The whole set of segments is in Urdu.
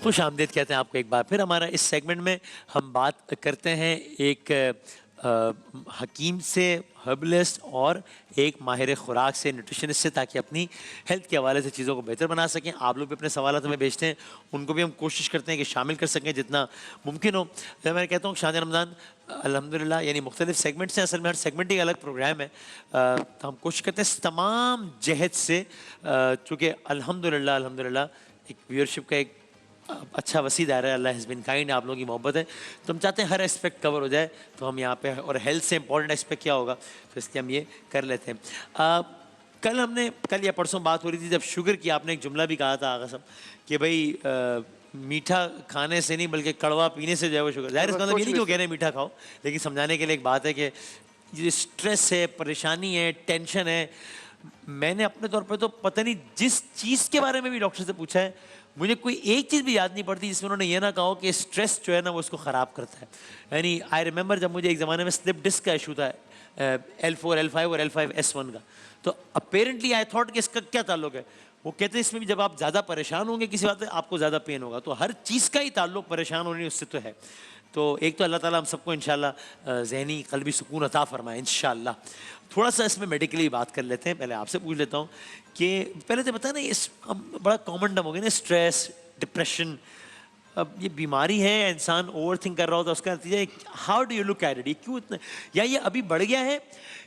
خوش آمدید کہتے ہیں آپ کو ایک بار پھر ہمارا اس سیگمنٹ میں ہم بات کرتے ہیں ایک حکیم سے، ہربلسٹ اور ایک ماہر خوراک سے، نیوٹریشنسٹ سے، تاکہ اپنی ہیلتھ کے حوالے سے چیزوں کو بہتر بنا سکیں. آپ لوگ بھی اپنے سوالات ہمیں بھیجتے ہیں، ان کو بھی ہم کوشش کرتے ہیں کہ شامل کر سکیں جتنا ممکن ہو. جب میں کہتا ہوں شاہ رمضان الحمدللہ یعنی مختلف سیگمنٹس ہیں، اصل میں ہر سیگمنٹ ہی الگ پروگرام ہے، تو ہم کوشش کرتے ہیں تمام جہت سے، چونکہ الحمدللہ ایک ویورشپ کا ایک اچھا وسیع دائرہ ہے. اللہ ہیز بین کائنڈ، آپ لوگوں کی محبت ہے، تو ہم چاہتے ہیں ہر اسپیکٹ کور ہو جائے. تو ہم یہاں پہ، اور ہیلتھ سے امپورٹنٹ اسپیکٹ کیا ہوگا، تو اس لیے ہم یہ کر لیتے ہیں. کل یا پرسوں بات ہو رہی تھی جب شوگر کی، آپ نے ایک جملہ بھی کہا تھا آغا صاحب کہ بھائی میٹھا کھانے سے نہیں بلکہ کڑوا پینے سے جو ہے وہ شوگر. ظاہر اس کا مطلب یہ نہیں کہ وہ کہہ رہے ہیں میٹھا کھاؤ، لیکن سمجھانے کے لیے ایک بات ہے کہ یہ اسٹریس ہے، پریشانی ہے، ٹینشن ہے. میں نے اپنے طور پہ تو پتہ نہیں جس چیز کے بارے میں بھی ڈاکٹر سے پوچھا ہے، مجھے کوئی ایک چیز بھی یاد نہیں پڑتی جس میں انہوں نے یہ نہ کہا ہو کہ اسٹریس جو ہے نا وہ اس کو خراب کرتا ہے. یعنی آئی ریمبر جب مجھے ایک زمانے میں سلپ ڈسک کا ایشو تھا، L4 L5 اور L5 S1 کا، تو اپیرنٹلی آئی تھاٹ کہ اس کا کیا تعلق ہے. وہ کہتے ہیں اس میں بھی جب آپ زیادہ پریشان ہوں گے کسی بات سے آپ کو زیادہ پین ہوگا. تو ہر چیز کا ہی تعلق پریشان ہونے اس سے تو ہے. تو ایک تو اللہ تعالیٰ ہم سب کو انشاءاللہ ذہنی قلبی سکون عطا فرمائے انشاءاللہ. تھوڑا سا اس میں میڈیکلی بات کر لیتے ہیں. پہلے آپ سے پوچھ لیتا ہوں کہ پہلے تو بتائیں نا، اس بڑا کامن ٹرم ہو گیا نا اسٹریس، ڈپریشن. اب یہ بیماری ہے، انسان اوور تھنک کر رہا ہوتا ہے، اس کا نتیجہ how do you look at it, یہ کیوں اتنا، یا یہ ابھی بڑھ گیا ہے،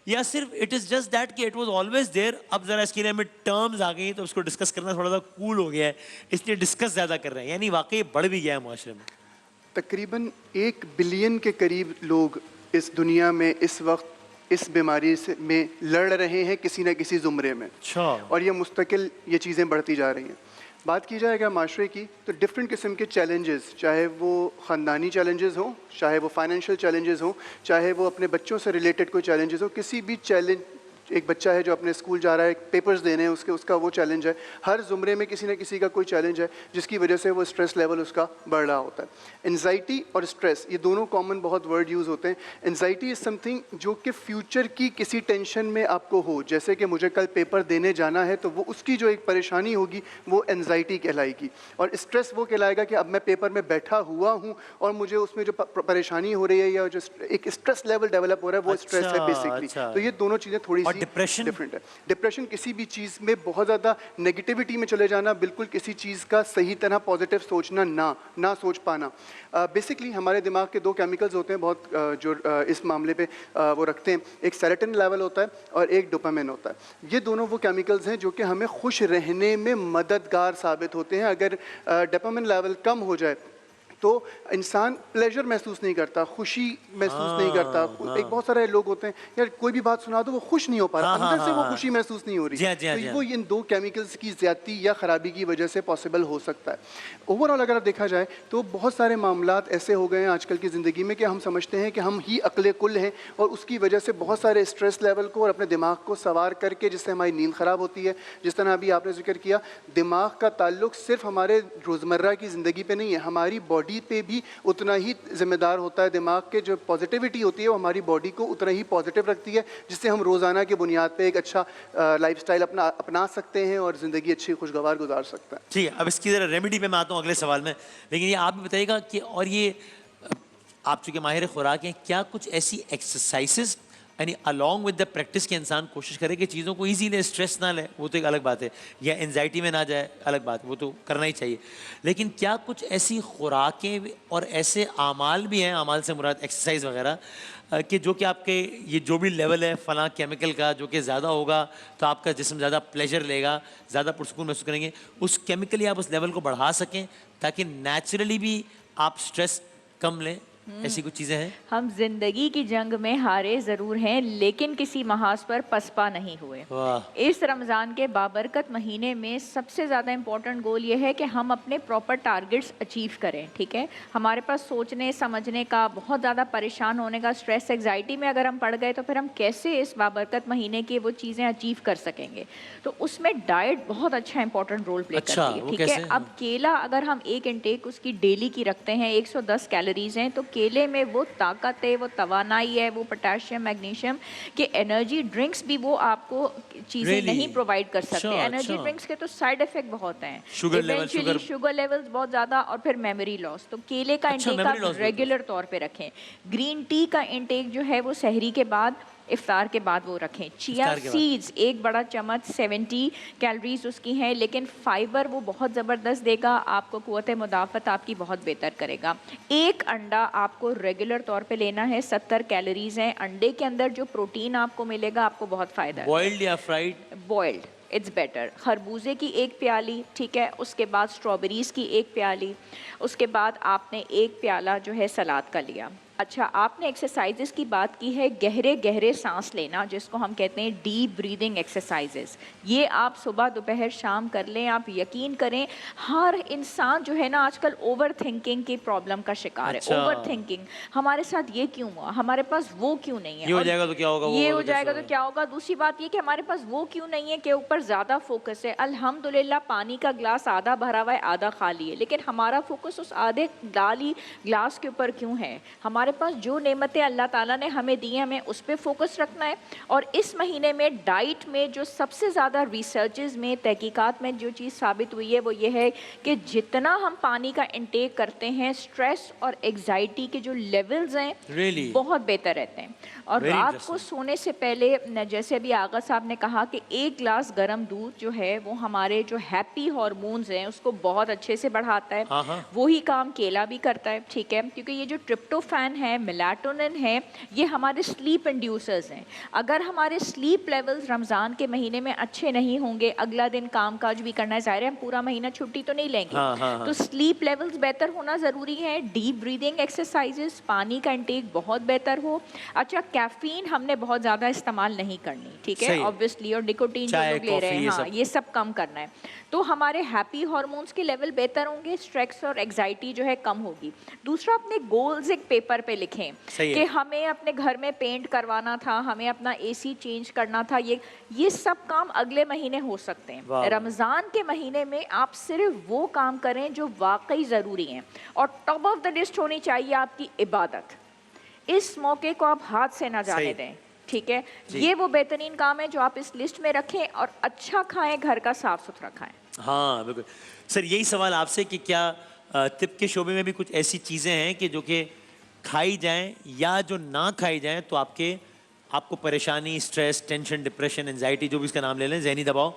یا صرف اٹ از جسٹ دیٹ کہ اٹ واز آلویز دیر، اب ذرا اس کے لیے ہمیں ٹرمز آ گئی تو اس کو ڈسکس کرنا تھوڑا سا کول ہو گیا ہے اس لیے ڈسکس زیادہ کر رہے ہیں، یعنی واقعی بڑھ بھی گیا ہے معاشرے میں. تقریباً 1 بلین کے قریب لوگ اس دنیا میں اس وقت اس بیماری سے میں لڑ رہے ہیں کسی نہ کسی زمرے میں، اچھا. اور یہ مستقل یہ چیزیں بڑھتی جا رہی ہیں. بات کی جائے گا معاشرے کی تو ڈفرینٹ قسم کے چیلنجز، چاہے وہ خاندانی چیلنجز ہوں، چاہے وہ فائنینشیل چیلنجز ہوں، چاہے وہ اپنے بچوں سے ریلیٹڈ کوئی چیلنجز ہو، کسی بھی چیلنج، ایک بچہ ہے جو اپنے اسکول جا رہا ہے، پیپرز دینے ہیں اس کا وہ چیلنج ہے. ہر زمرے میں کسی نہ کسی کا کوئی چیلنج ہے جس کی وجہ سے وہ اسٹریس لیول اس کا بڑھ رہا ہوتا ہے. انزائٹی اور اسٹریس یہ دونوں کامن بہت ورڈ یوز ہوتے ہیں. انزائٹی از سم تھنگ جو کہ فیوچر کی کسی ٹینشن میں آپ کو ہو، جیسے کہ مجھے کل پیپر دینے جانا ہے تو وہ اس کی جو ایک پریشانی ہوگی وہ انزائٹی کہلائے گی. اور اسٹریس وہ کہلائے گا کہ اب میں پیپر میں بیٹھا ہوا ہوں اور مجھے اس میں جو پریشانی ہو رہی ہے یا جو ایک اسٹریس لیول ڈیولپ ہو رہا ہے وہ اسٹریس ہے بیسکلی. تو یہ دونوں چیزیں تھوڑی سی ڈفرینٹ ہے. ڈپریشن کسی بھی چیز میں بہت زیادہ نگیٹیوٹی میں چلے جانا، بالکل کسی چیز کا صحیح طرح پازیٹیو سوچنا نہ سوچ پانا. بیسکلی ہمارے دماغ کے 2 کیمیکلز ہوتے ہیں بہت جو اس معاملے پہ وہ رکھتے ہیں. ایک سیروٹونن لیول ہوتا ہے اور ایک ڈوپامین ہوتا ہے. یہ دونوں وہ کیمیکلز ہیں جو کہ ہمیں خوش رہنے میں مددگار ثابت ہوتے ہیں. اگر ڈوپامین لیول کم ہو جائے تو انسان پلیجر محسوس نہیں کرتا، خوشی محسوس نہیں کرتا. ایک بہت سارے لوگ ہوتے ہیں یار کوئی بھی بات سنا دو وہ خوش نہیں ہو پا رہا، اندر سے وہ خوشی محسوس نہیں ہو رہی. تو وہ ان 2 کیمیکلز کی زیادتی یا خرابی کی وجہ سے پاسبل ہو سکتا ہے. اوور آل اگر دیکھا جائے تو بہت سارے معاملات ایسے ہو گئے ہیں آج کل کی زندگی میں کہ ہم سمجھتے ہیں کہ ہم ہی عقل کل ہیں، اور اس کی وجہ سے بہت سارے اسٹریس لیول کو اور اپنے دماغ کو سوار کر کے جس سے ہماری نیند خراب ہوتی ہے. جس طرح ابھی آپ نے ذکر کیا، دماغ کا تعلق صرف ہمارے روزمرہ کی زندگی پہ نہیں ہے، ہماری باڈی پہ بھی اتنا ہی ذمہ دار ہوتا ہے. دماغ کے جو پازیٹیوٹی ہوتی ہے وہ ہماری باڈی کو اتنا ہی پازیٹیو رکھتی ہے، جس سے ہم روزانہ کی بنیاد پہ ایک اچھا لائف سٹائل اپنا سکتے ہیں اور زندگی اچھی خوشگوار گزار سکتے ہیں. ٹھیک ہے، اب اس کی ذرا ریمیڈی پہ میں آتا ہوں اگلے سوال میں، لیکن یہ آپ بھی بتائیے گا کہ اور یہ آپ چونکہ ماہر خوراک ہیں، کیا کچھ ایسی ایکسرسائزز یعنی along with the پریکٹس کے انسان کوشش کرے کہ چیزوں کو ایزی لے، اسٹریس نہ لے، وہ تو ایک الگ بات ہے، یا انزائٹی میں نہ جائے الگ بات ہے، وہ تو کرنا ہی چاہیے. لیکن کیا کچھ ایسی خوراکیں اور ایسے اعمال بھی ہیں، اعمال سے مراد ایکسرسائز وغیرہ، کہ جو کہ آپ کے یہ جو بھی لیول ہے فلاں کیمیکل کا جو کہ زیادہ ہوگا تو آپ کا جسم زیادہ پلیجر لے گا، زیادہ پرسکون محسوس کریں گے، اس کیمیکلی آپ اس لیول کو بڑھا سکیں تاکہ نیچرلی بھی آپ اسٹریس کم لیں؟ ایسی کچھ چیزیں ہیں؟ ہم زندگی کی جنگ میں ہارے ضرور ہیں لیکن کسی محاذ پر پسپا نہیں ہوئے. اس رمضان کے بابرکت مہینے میں سب سے زیادہ امپورٹنٹ گول یہ ہے کہ ہم اپنے پراپر ٹارگٹس اچیو کریں. ٹھیک ہے، ہمارے پاس سوچنے سمجھنے کا، بہت زیادہ پریشان ہونے کا، اسٹریس ایگزائٹی میں اگر ہم پڑ گئے تو پھر ہم کیسے اس بابرکت مہینے کی وہ چیزیں اچیو کر سکیں گے. تو اس میں ڈائٹ بہت اچھا امپورٹنٹ رول پلے کرتی ہے. ٹھیک ہے، اب کیلا اگر ہم ایک انٹیک اس کی ڈیلی کی رکھتے ہیں 110 کیلوریز ہیں، تو کیلے میں وہ طاقت ہے، وہ توانائی ہے، وہ پوٹاشیم، میگنیشیم کہ انرجی ڈرنکس بھی وہ آپ کو چیزیں نہیں پرووائڈ کر سکتے. انرجی ڈرنکس کے تو سائڈ افیکٹ بہت ہیں، ایونچولی شوگر لیولز بہت زیادہ اور پھر میموری لاس. تو کیلے کا انٹیک آپ ریگولر طور پہ رکھیں. گرین ٹی کا انٹیک جو ہے وہ سحری کے بعد، افطار کے بعد وہ رکھیں. چیا سیڈز ایک بڑا چمچ 70 کیلوریز اس کی ہیں، لیکن فائبر وہ بہت زبردست دے گا آپ کو، قوت مدافعت آپ کی بہت بہتر کرے گا. ایک انڈا آپ کو ریگولر طور پہ لینا ہے، 70 کیلوریز ہیں. انڈے کے اندر جو پروٹین آپ کو ملے گا آپ کو بہت فائدہ ہے. بوائلڈ یا فرائیڈ؟ Boiled it's better. خربوزے کی ایک پیالی، ٹھیک ہے، اس کے بعد اسٹرابیریز کی ایک پیالی، اس کے بعد آپ نے ایک پیالہ جو ہے سلاد کا لیا. اچھا، آپ نے ایکسرسائزز کی بات کی ہے، گہرے گہرے سانس لینا جس کو ہم کہتے ہیں ڈیپ بریدنگ ایکسرسائزز. یہ آپ صبح دوپہر شام کر لیں. آپ یقین کریں ہر انسان جو ہے نا آج کل اوور تھنکنگ کی پرابلم کا شکار ہے. اوور تھنکنگ، ہمارے ساتھ یہ کیوں ہوا، ہمارے پاس وہ کیوں نہیں ہے، یہ ہو جائے گا تو کیا ہوگا، یہ ہو جائے گا تو کیا ہوگا. دوسری بات یہ کہ ہمارے پاس وہ کیوں نہیں ہے کے اوپر زیادہ فوکس ہے. الحمدللہ پانی کا گلاس آدھا بھرا ہوا ہے آدھا خالی ہے، لیکن ہمارا فوکس اس آدھے خالی گلاس کے اوپر کیوں ہے. ہمارے پاس جو نعمتیں اللہ تعالیٰ نے ہمیں دی ہیں ہمیں اس پہ فوکس رکھنا ہے. اور اس مہینے میں ڈائٹ میں جو سب سے زیادہ ریسرچز میں تحقیقات میں جو چیز ثابت ہوئی ہے وہ یہ ہے کہ جتنا ہم پانی کا انٹیک کرتے ہیں اسٹریس اور ایگزائٹی کے جو لیولز ہیں بہت بہتر رہتے ہیں. اور رات کو سونے سے پہلے جیسے ابھی آغا صاحب نے کہا کہ ایک گلاس گرم دودھ جو ہے وہ ہمارے جو ہیپی ہارمونز ہیں اس کو بہت اچھے سے بڑھاتا ہے. وہی کام کیلا بھی کرتا ہے، ٹھیک ہے، کیونکہ یہ جو ٹرپٹوفین ہے، میلاٹونن ہے، یہ ہمارے سلیپ انڈیوسرز ہیں. اگر ہمارے سلیپ لیولز رمضان کے مہینے میں اچھے نہیں ہوں گے، اگلا دن کام کاج بھی کرنا ہے، ظاہر ہے ہم پورا مہینہ چھٹی تو نہیں لیں گے، تو سلیپ لیولز بہتر ہونا ضروری ہے. ڈیپ بریدنگ ایکسرسائزز، پانی کا انٹیک بہت بہتر ہو. اچھا، کیفین ہم نے بہت زیادہ استعمال نہیں کرنی، ٹھیک ہے، آبویسلی، اور نکوٹین جو لوگ لے رہے ہیں ہاں یہ سب کم کرنا ہے. تو ہمارے ہیپی ہارمونس کے لیول بہتر ہوں گے، اسٹریس اور ایگزائٹی جو ہے کم ہوگی. دوسرا، اپنے گولز ایک پیپر پہ لکھیں کہ ہمیں اپنے گھر میں پینٹ کروانا تھا، ہمیں اپنا اے سی چینج کرنا تھا. یہ سب کام اگلے مہینے ہو سکتے ہیں. رمضان کے مہینے میں آپ صرف وہ کام کریں جو واقعی ضروری ہیں، اور ٹاپ آف دا لسٹ ہونی چاہیے آپ کی عبادت. اس موقع کو آپ ہاتھ سے نہ جانے دیں، ٹھیک ہے. یہ وہ بہترین کام ہے جو آپ اس لسٹ میں رکھیں، اور اچھا کھائیں، گھر کا صاف ستھرا کھائیں. ہاں بالکل سر. یہی سوال آپ سے کہ کیا طب کے شعبے میں بھی کچھ ایسی چیزیں ہیں کہ جو کہ کھائی جائیں یا جو نہ کھائی جائیں تو آپ کو پریشانی، اسٹریس، ٹینشن، ڈپریشن، انزائٹی، جو بھی اس کا نام لے لیں، ذہنی دباؤ،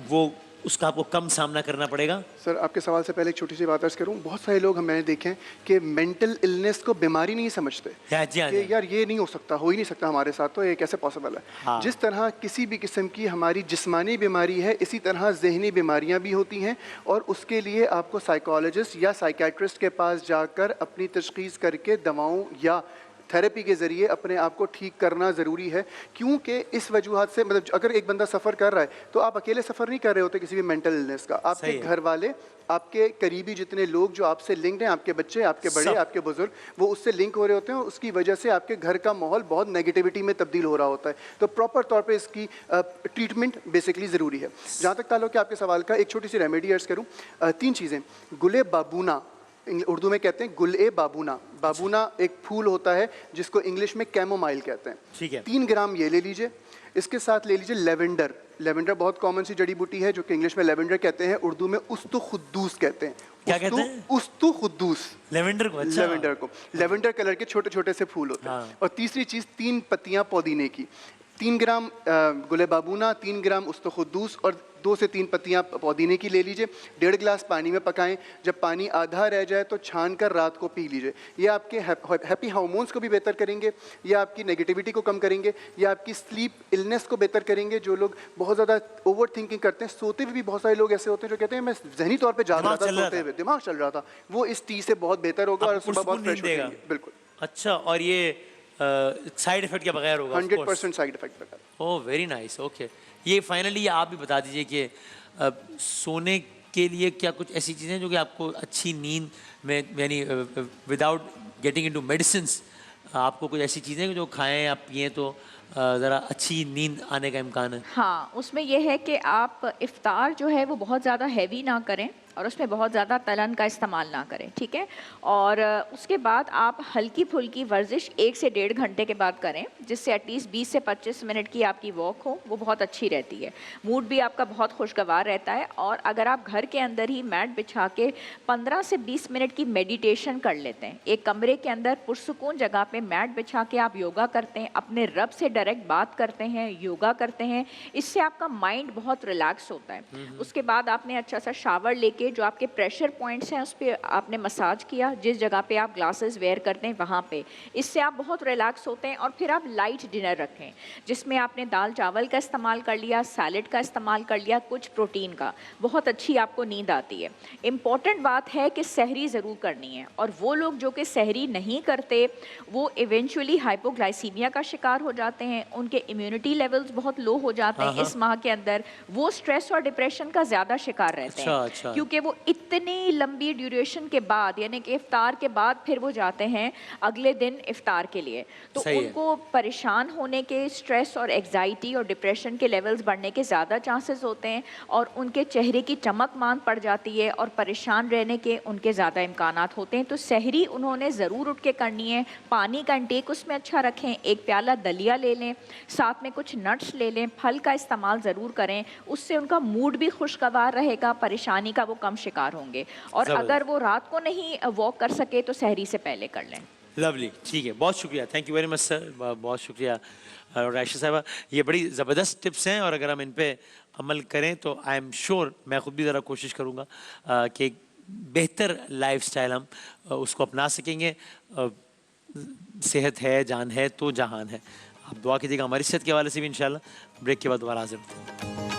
وہ اس کا آپ کو کم سامنا کرنا پڑے گا؟ سر آپ کے سوال سے پہلے ایک چھوٹی سی بات عرض کروں. بہت سارے لوگ میں نے دیکھے ہیں کہ مینٹل النس کو بیماری نہیں سمجھتے کہ یار یہ نہیں ہو سکتا، ہو ہی نہیں سکتا ہمارے ساتھ، تو یہ کیسے پاسبل ہے. جس طرح کسی بھی قسم کی ہماری جسمانی بیماری ہے، اسی طرح ذہنی بیماریاں بھی ہوتی ہیں، اور اس کے لیے آپ کو سائیکالوجسٹ یا سائیکیٹرسٹ کے پاس جا کر اپنی تشخیص کر کے دواؤں یا تھیراپی کے ذریعے اپنے آپ کو ٹھیک کرنا ضروری ہے. کیونکہ اس وجوہات سے، مطلب اگر ایک بندہ سفر کر رہا ہے تو آپ اکیلے سفر نہیں کر رہے ہوتے کسی بھی مینٹل النس کا. آپ کے گھر والے، آپ کے قریبی جتنے لوگ جو آپ سے لنکڈ ہیں، آپ کے بچے، آپ کے بڑے، آپ کے بزرگ، وہ اس سے لنک ہو رہے ہوتے ہیں. اس کی وجہ سے آپ کے گھر کا ماحول بہت نیگیٹیوٹی میں تبدیل ہو رہا ہوتا ہے. تو پراپر طور پہ اس کی ٹریٹمنٹ بیسکلی ضروری ہے. جہاں تک تعلق ہے آپ کے سوال کا، ایک چھوٹی سی ریمیڈی عرض کروں. 3 چیزیں. گلے بابونا، اردو میں کہتے ہیں گلے بابونا. بابونا ایک پھول ہوتا ہے جس کو انگلش میں کیمومائل کہتے ہیں. 3 گرام یہ لے لیجئے. اس کے ساتھ لے لیجئے لیونڈر. لیونڈر بہت کامن سی جڑی بوٹی ہے جو کہ انگلش میں لیونڈر کہتے ہیں، اردو میں استو خدوس کہتے ہیں. کیا کہتے ہیں؟ استو خدوس. لیونڈر کو؟ لیونڈر کو. لیونڈر کلر کے چھوٹے چھوٹے سے پھول ہوتے ہیں. اور تیسری چیز 3 پتیاں پودینے کی. 3 گرام گلے بابونا، 3 گرام استو خدوس اور 2 سے 3 پتیاں پودینے کی لے لیجئے. 1.5 گلاس پانی میں پکائیں. جب پانی آدھا رہ جائے تو چھان کر رات کو پی لیجئے. یہ آپ کے ہیپی ہارمونس کو بھی بہتر کریں گے، یہ آپ کی نیگیٹیوٹی کو کم کریں گے، یہ آپ کی سلیپ النس کو بہتر کریں گے. جو لوگ بہت زیادہ اوور تھنکنگ کرتے ہیں، سوتے ہوئے بھی بہت سارے لوگ ایسے ہوتے ہیں جو کہتے ہیں میں ذہنی طور پہ جاگ رہا تھا، سوتے ہوئے دماغ چل رہا تھا، وہ اس ٹی سے بہت بہتر ہوگا اور صبح بہت فریش ہو جائیں گے. بالکل. اچھا، اور یہ سائیڈ افیکٹ کے بغیر ہوگا؟ 100% سائیڈ افیکٹ بغیر. اوہ ویری نائس. اوکے. یہ فائنلی آپ بھی بتا دیجئے کہ سونے کے لیے کیا کچھ ایسی چیزیں جو کہ آپ کو اچھی نیند میں، یعنی وداؤٹ گیٹنگ انٹو میڈیسنس، آپ کو کچھ ایسی چیزیں جو کھائیں یا پئیں تو ذرا اچھی نیند آنے کا امکان ہے؟ ہاں، اس میں یہ ہے کہ آپ افطار جو ہے وہ بہت زیادہ ہیوی نہ کریں اور اس میں بہت زیادہ تلن کا استعمال نہ کریں، ٹھیک ہے؟ اور اس کے بعد آپ ہلکی پھلکی ورزش 1 سے 1.5 گھنٹے کے بعد کریں، جس سے ایٹ لیسٹ 20 سے 25 منٹ کی آپ کی واک ہو، وہ بہت اچھی رہتی ہے۔ موڈ بھی آپ کا بہت خوشگوار رہتا ہے، اور اگر آپ گھر کے اندر ہی میٹ بچھا کے 15 سے 20 منٹ کی میڈیٹیشن کر لیتے ہیں، ایک کمرے کے اندر پرسکون جگہ پہ میٹ بچھا کے آپ یوگا کرتے ہیں، اپنے رب سے ڈائریکٹ بات کرتے ہیں، یوگا کرتے ہیں، اس سے آپ کا مائنڈ بہت ریلیکس ہوتا ہے۔ اس کے بعد آپ نے اچھا سا شاور لے کے جو آپ کے پریشر پوائنٹس ہیں اس پہ آپ نے مساج کیا، جس جگہ پہ آپ گلاسز ویئر کرتے ہیں وہاں پہ، اس سے آپ بہت ریلیکس ہوتے ہیں۔ اور پھر آپ لائٹ ڈنر رکھیں جس میں آپ نے دال چاول کا استعمال کر لیا، سیلڈ کا استعمال کر لیا، کچھ پروٹین کا، بہت اچھی آپ کو نیند آتی ہے۔ امپورٹنٹ بات ہے کہ سحری ضرور کرنی ہے، اور وہ لوگ جو کہ سحری نہیں کرتے وہ ایونچولی ہائپوگلائسیمیا کا شکار ہو جاتے ہیں، ان کے امیونٹی لیولز بہت لو ہو جاتے ہیں اس ماہ کے اندر، وہ سٹریس اور ڈپریشن کا زیادہ شکار رہتے ہیں، اچھا کیونکہ وہ اتنی لمبی ڈیوریشن کے بعد، یعنی کہ افطار کے بعد پھر وہ جاتے ہیں اگلے دن افطار کے لیے، تو صحیح ان ہے۔ کو پریشان ہونے کے، سٹریس اور ایگزائٹی اور ڈپریشن کے لیولز بڑھنے کے زیادہ چانسز ہوتے ہیں، اور ان کے چہرے کی چمک ماند پڑ جاتی ہے، اور پریشان رہنے کے ان کے زیادہ امکانات ہوتے ہیں۔ تو سحری انہوں نے ضرور اٹھ کے کرنی ہے، پانی کا انٹیک اس میں اچھا رکھیں، 1 پیالہ دلیا لے لیں، ساتھ میں کچھ نٹس لے لیں، پھل کا استعمال ضرور کریں، اس سے ان کا موڈ بھی خوشگوار رہے گا، پریشانی کا وہ کم شکار ہوں گے۔ اور اگر وہ رات کو نہیں واک کر سکے تو سحری سے پہلے کر لیں۔ لولی، ٹھیک ہے، بہت شکریہ، تھینک یو ویری مچ سر، بہت شکریہ رائشہ صاحبہ، یہ بڑی زبردست ٹپس ہیں، اور اگر ہم ان پہ عمل کریں تو آئی ایم شیور، میں خود بھی ذرا کوشش کروں گا کہ ایک بہتر لائف سٹائل ہم اس کو اپنا سکیں گے۔ صحت ہے، جان ہے تو جہان ہے۔ آپ دعا کیجیے گا ہماری صحت کے حوالے سے بھی انشاءاللہ۔ بریک کے بعد دوبارہ حاضر ہوتے ہیں۔